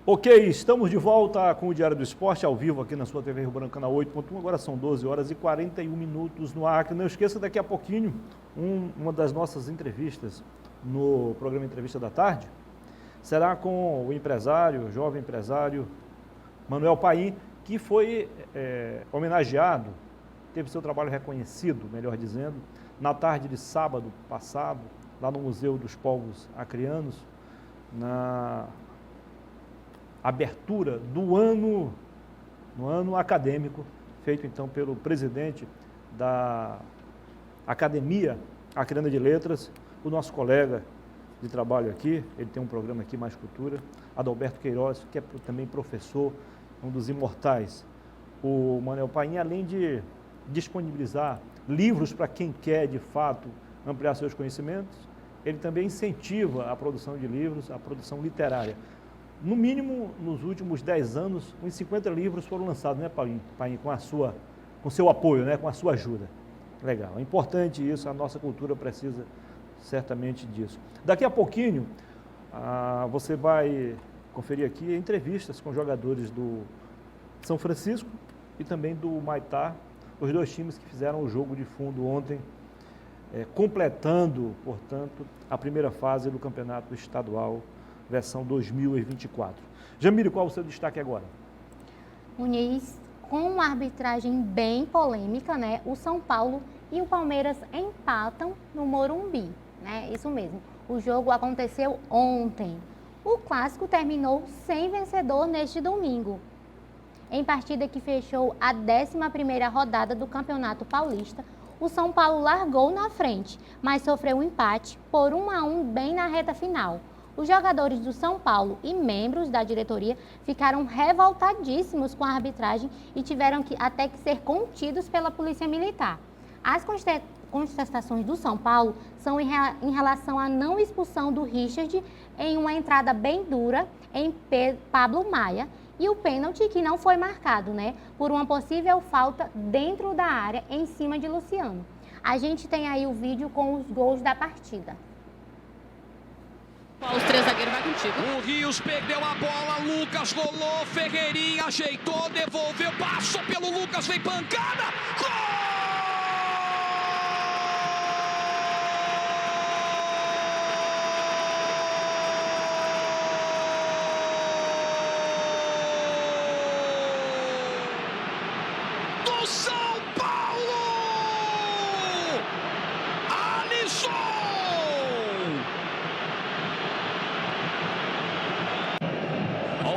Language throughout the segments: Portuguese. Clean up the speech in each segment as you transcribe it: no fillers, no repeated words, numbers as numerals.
Ok, estamos de volta com o Diário do Esporte, ao vivo aqui na sua TV Rio Branco, canal 8.1. Agora são 12 horas e 41 minutos no ar. Não esqueça, daqui a pouquinho, uma das nossas entrevistas no programa Entrevista da Tarde será com o empresário, jovem empresário Manuel Paim, que foi homenageado, teve seu trabalho reconhecido, melhor dizendo, na tarde de sábado passado, lá no Museu dos Povos Acreanos, na abertura do ano, no ano acadêmico, feito então pelo presidente da Academia Acreana de Letras, o nosso colega de trabalho aqui, ele tem um programa aqui, Mais Cultura, Adalberto Queiroz, que é também professor, um dos imortais. O Manuel Paim, além de disponibilizar livros para quem quer, de fato, ampliar seus conhecimentos, ele também incentiva a produção de livros, a produção literária. No mínimo, nos últimos 10 anos, uns 50 livros foram lançados, né, Paim, com seu apoio, né, com a sua ajuda. Legal, é importante isso, a nossa cultura precisa certamente disso. Daqui a pouquinho, você vai conferir aqui entrevistas com jogadores do São Francisco e também do Maitá, os dois times que fizeram o jogo de fundo ontem, completando, portanto, a primeira fase do Campeonato Estadual versão 2024. Jamile, qual é o seu destaque agora? Muniz, com uma arbitragem bem polêmica, né? O São Paulo e o Palmeiras empatam no Morumbi, né? Isso mesmo. O jogo aconteceu ontem. O clássico terminou sem vencedor neste domingo. Em partida que fechou a 11ª rodada do Campeonato Paulista, o São Paulo largou na frente, mas sofreu um empate por 1-1 bem na reta final. Os jogadores do São Paulo e membros da diretoria ficaram revoltadíssimos com a arbitragem e tiveram até que ser contidos pela Polícia Militar. As contestações do São Paulo são em relação à não expulsão do Richard em uma entrada bem dura em Pablo Maia e o pênalti que não foi marcado, né, por uma possível falta dentro da área em cima de Luciano. A gente tem aí o vídeo com os gols da partida. Os três zagueiros vai contigo. O Rios perdeu a bola, Lucas rolou, Ferreirinha ajeitou, devolveu, passou pelo Lucas, vem pancada, gol! Do São Paulo! Alisson!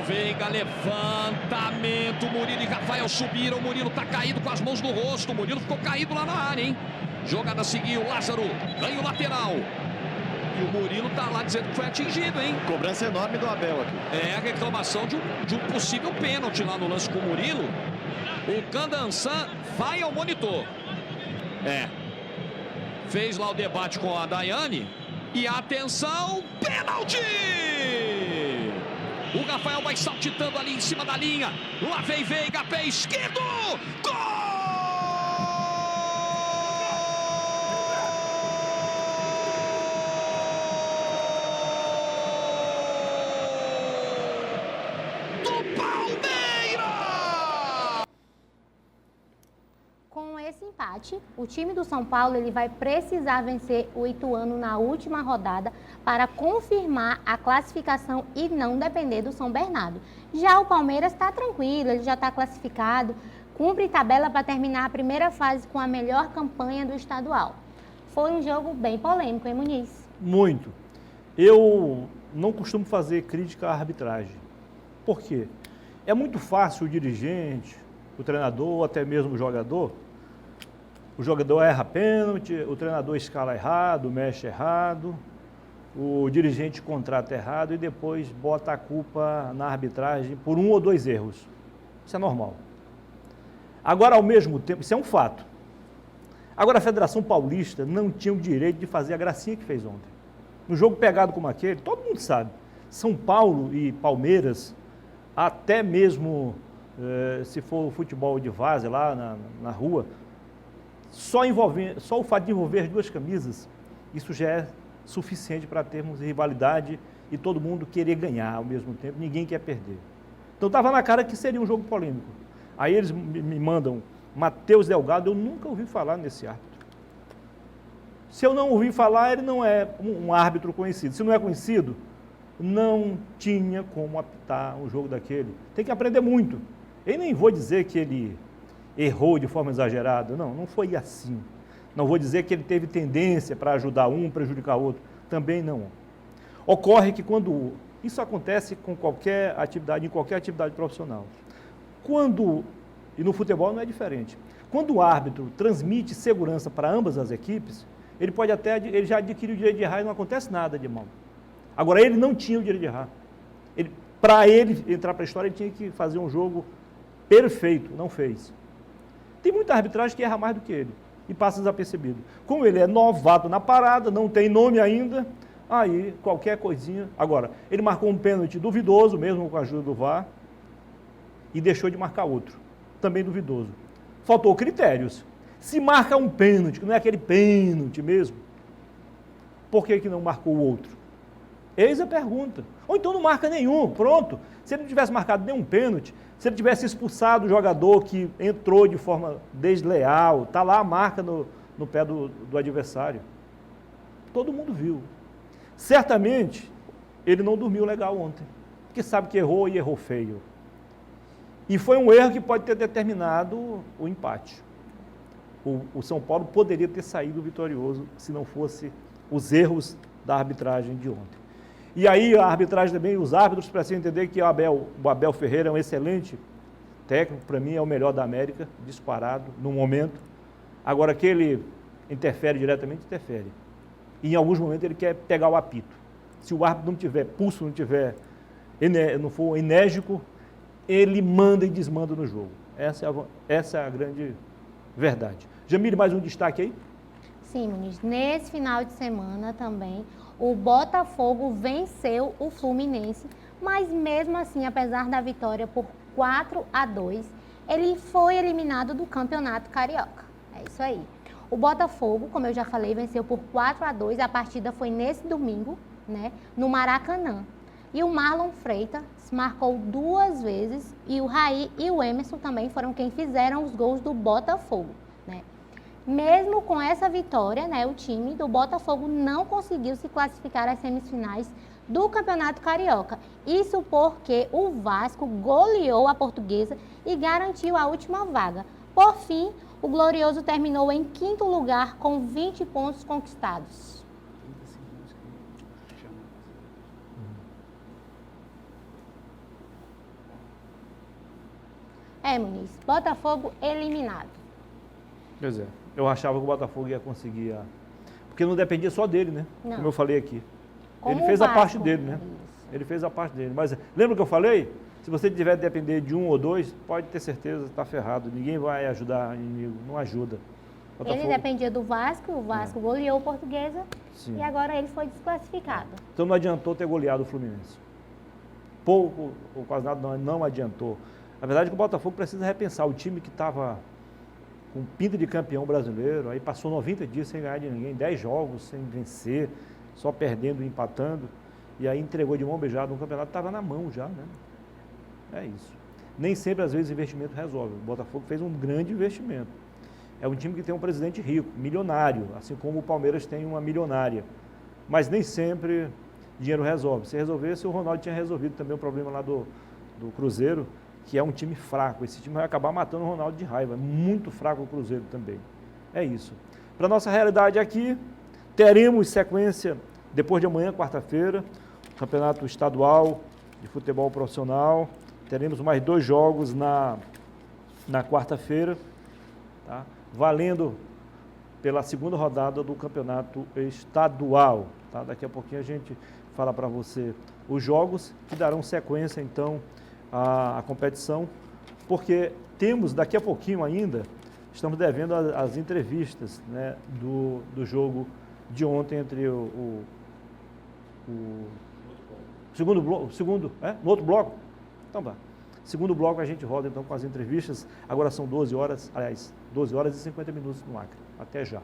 Veiga, levantamento, Murilo e Rafael subiram, o Murilo tá caído com as mãos no rosto, o Murilo ficou caído lá na área, hein? Jogada seguiu, Lázaro ganha o lateral. E o Murilo tá lá dizendo que foi atingido, hein? Cobrança enorme do Abel aqui. É a reclamação de um possível pênalti lá no lance com o Murilo. O Candançan vai ao monitor. Fez lá o debate com a Daiane. E atenção, pênalti! O Rafael vai saltitando ali em cima da linha. Lá vem Veiga, pé esquerdo. Gol! Do Palmeiras! Com esse empate, o time do São Paulo ele vai precisar vencer o Ituano na última rodada para confirmar a classificação e não depender do São Bernardo. Já o Palmeiras está tranquilo, ele já está classificado, cumpre tabela para terminar a primeira fase com a melhor campanha do estadual. Foi um jogo bem polêmico, hein, Muniz? Muito. Eu não costumo fazer crítica à arbitragem. Por quê? É muito fácil o dirigente, o treinador, ou até mesmo o jogador erra pênalti, o treinador escala errado, mexe errado, o dirigente contrata errado e depois bota a culpa na arbitragem por 1 ou 2 erros. Isso é normal. Agora, ao mesmo tempo, isso é um fato. Agora, a Federação Paulista não tinha o direito de fazer a gracinha que fez ontem. No jogo pegado como aquele, todo mundo sabe, São Paulo e Palmeiras, até mesmo se for o futebol de várzea lá na rua, só o fato de envolver as duas camisas, isso já é suficiente para termos rivalidade e todo mundo querer ganhar ao mesmo tempo, ninguém quer perder. Então estava na cara que seria um jogo polêmico. Aí eles me mandam Matheus Delgado, eu nunca ouvi falar nesse árbitro. Se eu não ouvi falar, ele não é um árbitro conhecido. Se não é conhecido, não tinha como apitar um jogo daquele. Tem que aprender muito. Eu nem vou dizer que ele errou de forma exagerada, não foi assim. Não vou dizer que ele teve tendência para ajudar um, prejudicar outro, também não. Ocorre que quando isso acontece com qualquer atividade, em qualquer atividade profissional, e no futebol não é diferente, quando o árbitro transmite segurança para ambas as equipes, ele já adquire o direito de errar e não acontece nada de mal. Agora, ele não tinha o direito de errar. Para ele entrar para a história, ele tinha que fazer um jogo perfeito, não fez. Tem muita arbitragem que erra mais do que ele e passa desapercebido. Como ele é novato na parada, não tem nome ainda, aí qualquer coisinha... Agora, ele marcou um pênalti duvidoso, mesmo com a ajuda do VAR, e deixou de marcar outro, também duvidoso. Faltou critérios. Se marca um pênalti, que não é aquele pênalti mesmo, por que não marcou o outro? Eis a pergunta. Ou então não marca nenhum, pronto. Se ele não tivesse marcado nenhum pênalti, se ele tivesse expulsado o jogador que entrou de forma desleal, está lá a marca no pé do adversário. Todo mundo viu. Certamente, ele não dormiu legal ontem, porque sabe que errou e errou feio. E foi um erro que pode ter determinado o empate. O São Paulo poderia ter saído vitorioso se não fosse os erros da arbitragem de ontem. E aí a arbitragem também, os árbitros precisam entender que o Abel Ferreira é um excelente técnico, para mim é o melhor da América, disparado, no momento. Agora que ele interfere diretamente, interfere. E em alguns momentos ele quer pegar o apito. Se o árbitro não tiver pulso, não for enérgico, ele manda e desmanda no jogo. Essa é a grande verdade. Jamile, mais um destaque aí? Sim, Muniz. Nesse final de semana também, o Botafogo venceu o Fluminense, mas mesmo assim, apesar da vitória por 4-2, ele foi eliminado do Campeonato Carioca. É isso aí. O Botafogo, como eu já falei, venceu por 4-2. A partida foi nesse domingo, né, no Maracanã. E o Marlon Freitas marcou 2 vezes e o Raí e o Emerson também foram quem fizeram os gols do Botafogo, né? Mesmo com essa vitória, né, o time do Botafogo não conseguiu se classificar às semifinais do Campeonato Carioca. Isso porque o Vasco goleou a Portuguesa e garantiu a última vaga. Por fim, o Glorioso terminou em 5º lugar com 20 pontos conquistados. Muniz, Botafogo eliminado. Pois é, eu achava que o Botafogo ia conseguir, porque não dependia só dele, né? Não. Como eu falei aqui. Como ele fez o a parte Vasco, dele, né? isso. Ele fez a parte dele. Mas lembra que eu falei? Se você tiver de depender de um ou dois, pode ter certeza que está ferrado. Ninguém vai ajudar o inimigo, não ajuda. Botafogo... Ele dependia do Vasco, o Vasco goleou a Portuguesa. Sim. E agora ele foi desclassificado. Então não adiantou ter goleado o Fluminense. Pouco ou quase nada não adiantou. Na verdade, que o Botafogo precisa repensar. O time que estava com pinta de campeão brasileiro, aí passou 90 dias sem ganhar de ninguém, 10 jogos sem vencer, só perdendo e empatando, e aí entregou de mão beijada um campeonato que estava na mão já, né? É isso. Nem sempre, às vezes, o investimento resolve. O Botafogo fez um grande investimento. É um time que tem um presidente rico, milionário, assim como o Palmeiras tem uma milionária. Mas nem sempre dinheiro resolve. Se resolvesse, o Ronaldo tinha resolvido também o problema lá do Cruzeiro, que é um time fraco. Esse time vai acabar matando o Ronaldo de raiva. É muito fraco o Cruzeiro também. É isso. Para a nossa realidade aqui, teremos sequência, depois de amanhã, quarta-feira, Campeonato Estadual de Futebol Profissional. Teremos mais 2 jogos na quarta-feira, tá? Valendo pela 2ª rodada do Campeonato Estadual. Tá? Daqui a pouquinho a gente fala para você os jogos que darão sequência, então, a competição, porque temos daqui a pouquinho ainda, estamos devendo as entrevistas, né, do jogo de ontem entre no outro bloco? Então tá. Segundo bloco a gente roda então com as entrevistas, agora são 12 horas, aliás, 12 horas e 50 minutos no Acre. Até já.